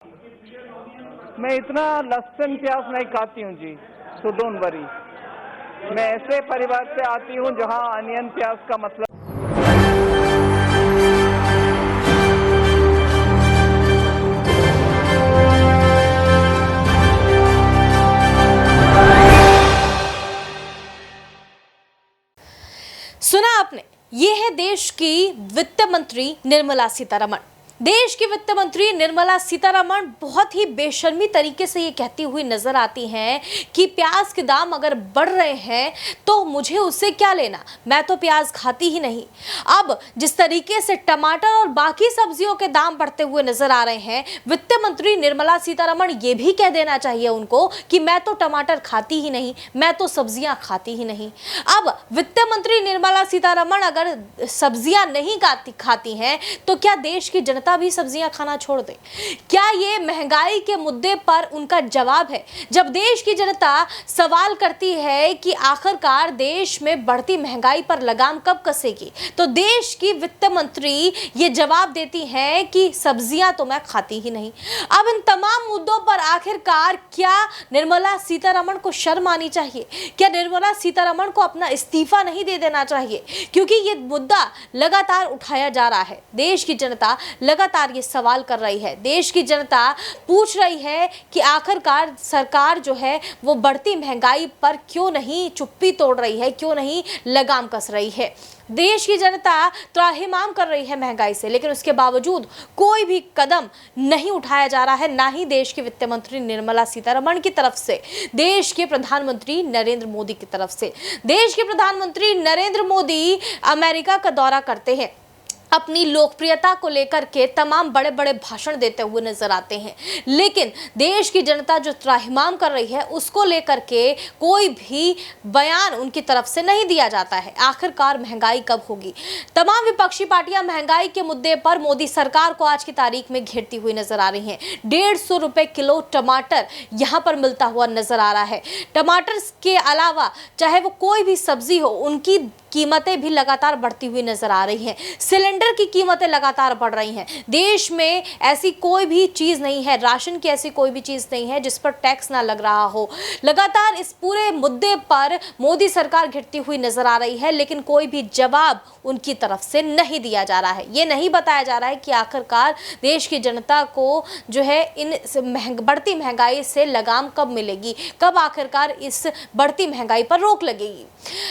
मैं इतना लहसुन प्याज नहीं खाती हूँ जी, सो डोंट वरी। मैं ऐसे परिवार से आती हूँ जहाँ अनियन प्याज का मतलब। सुना आपने, ये है देश की वित्त मंत्री निर्मला सीतारमण। देश की वित्त मंत्री निर्मला सीतारमण बहुत ही बेशर्मी तरीके से ये कहती हुई नजर आती हैं कि प्याज के दाम अगर बढ़ रहे हैं तो मुझे उससे क्या लेना, मैं तो प्याज खाती ही नहीं। अब जिस तरीके से टमाटर और बाकी सब्जियों के दाम बढ़ते हुए नजर आ रहे हैं, वित्त मंत्री निर्मला सीतारमण ये भी कह देना चाहिए उनको कि मैं तो टमाटर खाती ही नहीं, मैं तो सब्जियां खाती ही नहीं। अब वित्त मंत्री निर्मला सीतारमण अगर सब्जियां नहीं खाती हैं तो क्या देश की जनता भी सब्जियां खाना छोड़ दे? क्या ये महंगाई के मुद्दे पर उनका जवाब है? जब देश की जनता सवाल करती है कि आखिरकार देश में बढ़ती महंगाई पर लगाम कब कसेगी, तो देश की वित्त मंत्री ये जवाब देती हैं कि सब्जियां तो मैं खाती ही नहीं। अब इन तमाम मुद्दों पर आखिरकार क्या निर्मला सीतारमण को शर्म आनी चाहिए? क्या निर्मला सीतारमण को अपना इस्तीफा नहीं दे देना चाहिए? क्योंकि ये मुद्दा लगातार उठाया जा रहा है, देश की जनता लगातार ये सवाल कर रही है, देश की जनता पूछ रही है कि आखिरकार सरकार जो है वो बढ़ती महंगाई पर क्यों नहीं चुप्पी तोड़ रही है, क्यों नहीं लगाम कस रही है। देश की जनता त्राहिमाम कर रही है महंगाई से, लेकिन उसके बावजूद कोई भी कदम नहीं उठाया जा रहा है, ना ही देश की वित्त मंत्री निर्मला सीतारमण की तरफ से, देश के प्रधानमंत्री नरेंद्र मोदी की तरफ से। देश के प्रधानमंत्री नरेंद्र मोदी अमेरिका का दौरा करते हैं, अपनी लोकप्रियता को लेकर के तमाम बड़े बड़े भाषण देते हुए नजर आते हैं, लेकिन देश की जनता जो त्राहिमाम कर रही है उसको लेकर के कोई भी बयान उनकी तरफ से नहीं दिया जाता है। आखिरकार महंगाई कब होगी? तमाम विपक्षी पार्टियां महंगाई के मुद्दे पर मोदी सरकार को आज की तारीख में घेरती हुई नजर आ रही हैं। 150 रुपए किलो टमाटर यहां पर मिलता हुआ नजर आ रहा है। टमाटर के अलावा चाहे वो कोई भी सब्जी हो, उनकी कीमतें भी लगातार बढ़ती हुई नजर आ रही हैं। सिलेंडर की कीमतें लगातार बढ़ रही हैं। देश में ऐसी कोई भी चीज नहीं है, राशन की ऐसी कोई भी चीज नहीं है जिस पर टैक्स ना लग रहा हो। लगातार इस पूरे मुद्दे पर मोदी सरकार घिरती हुई नजर आ रही है, लेकिन कोई भी जवाब उनकी तरफ से नहीं दिया जा रहा है। ये नहीं बताया जा रहा है कि आखिरकार देश की जनता को जो है इन बढ़ती महंगाई से लगाम कब मिलेगी, कब आखिरकार इस बढ़ती महंगाई पर रोक लगेगी।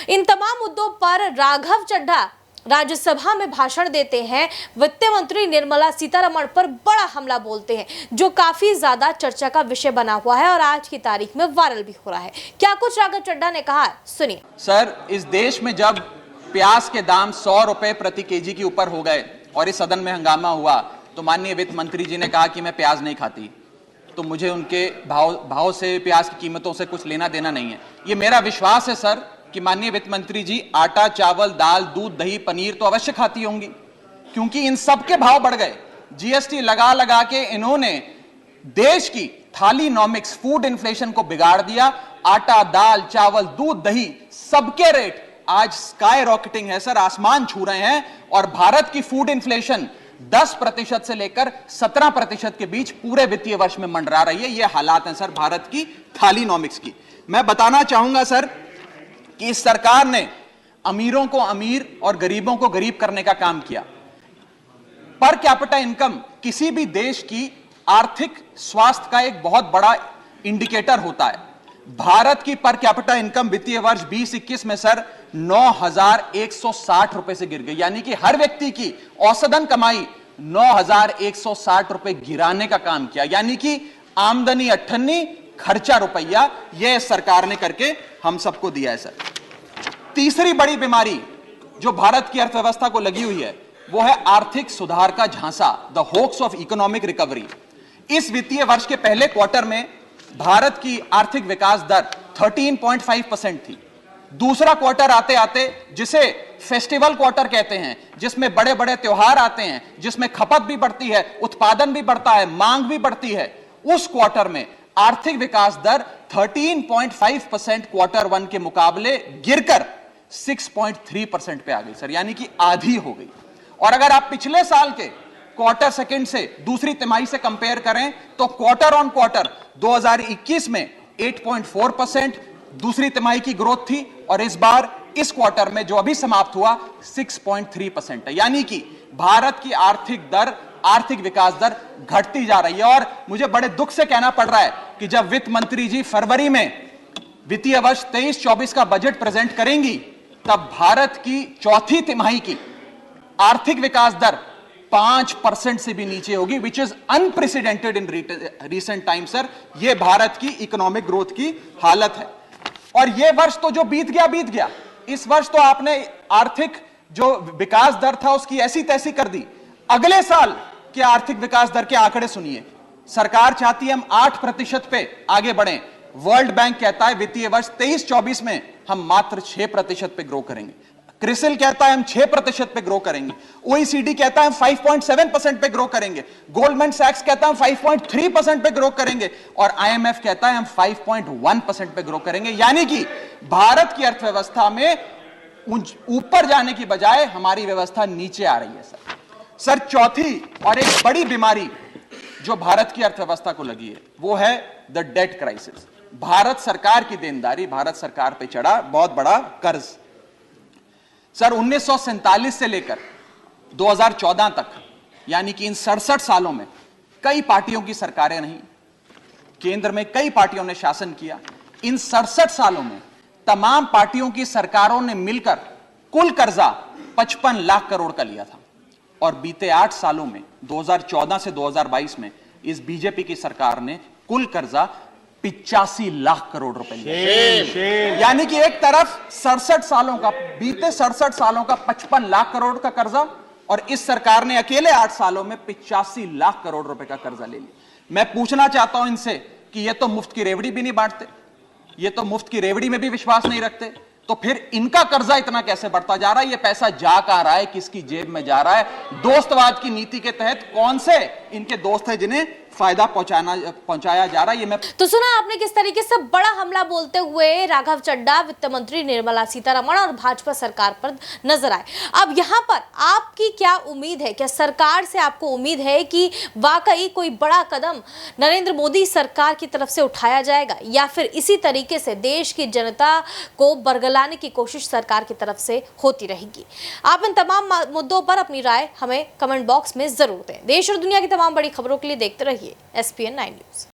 इन तमाम मुद्दों पर राघव चड्ढा राज्यसभा में भाषण देते हैं, वित्त मंत्री निर्मला सीतारमण पर बड़ा हमला बोलते हैं, जो काफी ज्यादा चर्चा का विषय बना हुआ है और आज की तारीख में वायरल भी हो रहा है। क्या कुछ राघव चड्ढा ने कहा, सुनिए। सर, इस देश में जब प्याज के दाम 100 रुपए प्रति केजी के ऊपर हो गए और इस सदन में हंगामा हुआ, तो माननीय वित्त मंत्री जी ने कहा कि मैं प्याज नहीं खाती, तो मुझे उनके भाव से, प्याज की कीमतों से कुछ लेना देना नहीं है। ये मेरा विश्वास है सर कि माननीय वित्त मंत्री जी आटा, चावल, दाल, दूध, दही, पनीर तो अवश्य खाती होंगी, क्योंकि इन सब के भाव बढ़ गए। जीएसटी लगा लगा के इन्होंने देश की थालीनॉमिक्स, फूड इन्फ्लेशन को बिगाड़ दिया। आटा, दाल, चावल, दूध, दही, सबके रेट आज स्काई रॉकेटिंग है सर, आसमान छू रहे हैं। और भारत की फूड इन्फ्लेशन 10% से लेकर 17% के बीच पूरे वित्तीय वर्ष में मंडरा रही है। ये हालात हैं सर भारत की थालीनॉमिक्स की। मैं बताना चाहूंगा सर कि इस सरकार ने अमीरों को अमीर और गरीबों को गरीब करने का काम किया। पर कैपिटा इनकम किसी भी देश की आर्थिक स्वास्थ्य का एक बहुत बड़ा इंडिकेटर होता है। भारत की पर कैपिटा इनकम वित्तीय वर्ष 2021 में सर 9,160 रुपए से गिर गई, यानी कि हर व्यक्ति की औसतन कमाई 9,160 रुपए गिराने का काम किया। यानी कि आमदनी 98, खर्चा रुपया, यह सरकार ने करके हम सबको दिया है सर। तीसरी बड़ी बीमारी जो भारत की अर्थव्यवस्था को लगी हुई है वो है आर्थिक सुधार का झांसा, the hoax of economic recovery. इस वित्तीय वर्ष के पहले क्वार्टर में भारत की आर्थिक विकास दर 13.5% थी। दूसरा क्वार्टर आते आते, जिसे फेस्टिवल क्वार्टर कहते हैं, जिसमें बड़े बड़े त्योहार आते हैं, जिसमें खपत भी बढ़ती है, उत्पादन भी बढ़ता है, मांग भी बढ़ती है, उस क्वार्टर में आर्थिक विकास दर 13.5% क्वार्टर 1 के मुकाबले गिरकर 6.3% पे आ गई सर, यानी कि आधी हो गई। और अगर आप पिछले साल के क्वार्टर सेकंड से दूसरी तिमाही से कंपेयर करें तो क्वार्टर ऑन क्वार्टर 2021 में 8.4% दूसरी तिमाही की ग्रोथ थी और इस बार इस क्वार्टर में जो अभी समाप्त हुआ 6.3% है। यानी कि भारत की आर्थिक विकास दर घटती जा रही है। और मुझे बड़े दुख से कहना पड़ रहा है कि जब वित्त मंत्री जी फरवरी में वित्तीय वर्ष 23-24 का बजट प्रेजेंट करेंगी तब भारत की चौथी तिमाही की आर्थिक विकास दर 5% से भी नीचे होगी, which is unprecedented in recent time. Sir, यह भारत की इकोनॉमिक ग्रोथ की हालत है। और यह वर्ष तो जो बीत गया, इस वर्ष तो आपने आर्थिक जो विकास दर था उसकी ऐसी तैसी कर दी। अगले साल के आर्थिक विकास दर के आंकड़े सुनिए। सरकार चाहती है हम 8% पे आगे बढ़ें। वर्ल्ड बैंक कहता है वित्तीय वर्ष 23-24 में हम मात्र 6% पे ग्रो करेंगे। क्रिसिल कहता है हम 6% पे ग्रो करेंगे। ओईसीडी कहता है हम 5.7% पे ग्रो करेंगे। गोल्डमैन सैक्स कहता है हम 5.3% पे ग्रो करेंगे और आईएमएफ कहता है हम 5.1% पे ग्रो करेंगे। यानी कि भारत की अर्थव्यवस्था में ऊपर जाने की बजाय हमारी व्यवस्था नीचे आ रही है। सर, चौथी और एक बड़ी बीमारी जो भारत की अर्थव्यवस्था को लगी है वो है द डेट क्राइसिस। भारत सरकार की देनदारी, भारत सरकार पे चढ़ा बहुत बड़ा कर्ज। सर, 1947 से लेकर 2014 तक यानी कि इन 67 सालों में कई पार्टियों की सरकारें रहीं, केंद्र में कई पार्टियों ने शासन किया। इन 67 सालों में तमाम पार्टियों की सरकारों ने मिलकर कुल कर्जा 55 लाख करोड़ का लिया था और बीते 8 सालों में 2014 से 2022 में इस बीजेपी की सरकार ने कुल कर्जा 85 लाख करोड़ रुपए लिया। यानी कि एक तरफ 67 सालों का, बीते 67 सालों का 55 लाख करोड़ का कर्जा और इस सरकार ने अकेले 8 सालों में 85 लाख करोड़ रुपए का कर्जा ले लिया। मैं पूछना चाहता हूं इनसे कि ये तो मुफ्त की रेवड़ी भी नहीं बांटते, ये तो मुफ्त की रेवड़ी में भी विश्वास नहीं रखते, तो फिर इनका कर्जा इतना कैसे बढ़ता जा रहा है? ये पैसा जा कहां रहा है, किसकी जेब में जा रहा है? दोस्तवाद की नीति के तहत कौन से इनके दोस्त हैं जिन्हें फायदा पहुंचाया जा रहा है? ये मैं तो सुना आपने किस तरीके से बड़ा हमला बोलते हुए राघव चड्ढा वित्त मंत्री निर्मला सीतारमण और भाजपा सरकार पर नजर आए। अब यहां पर आपकी क्या उम्मीद है? क्या सरकार से आपको उम्मीद है कि वाकई कोई बड़ा कदम नरेंद्र मोदी सरकार की तरफ से उठाया जाएगा या फिर इसी तरीके से देश की जनता को बरगलाने की कोशिश सरकार की तरफ से होती रहेगी? आप इन तमाम मुद्दों पर अपनी राय हमें कमेंट बॉक्स में जरूर दें। देश और दुनिया की तमाम बड़ी खबरों के लिए देखते रहिए SPN 9 न्यूज।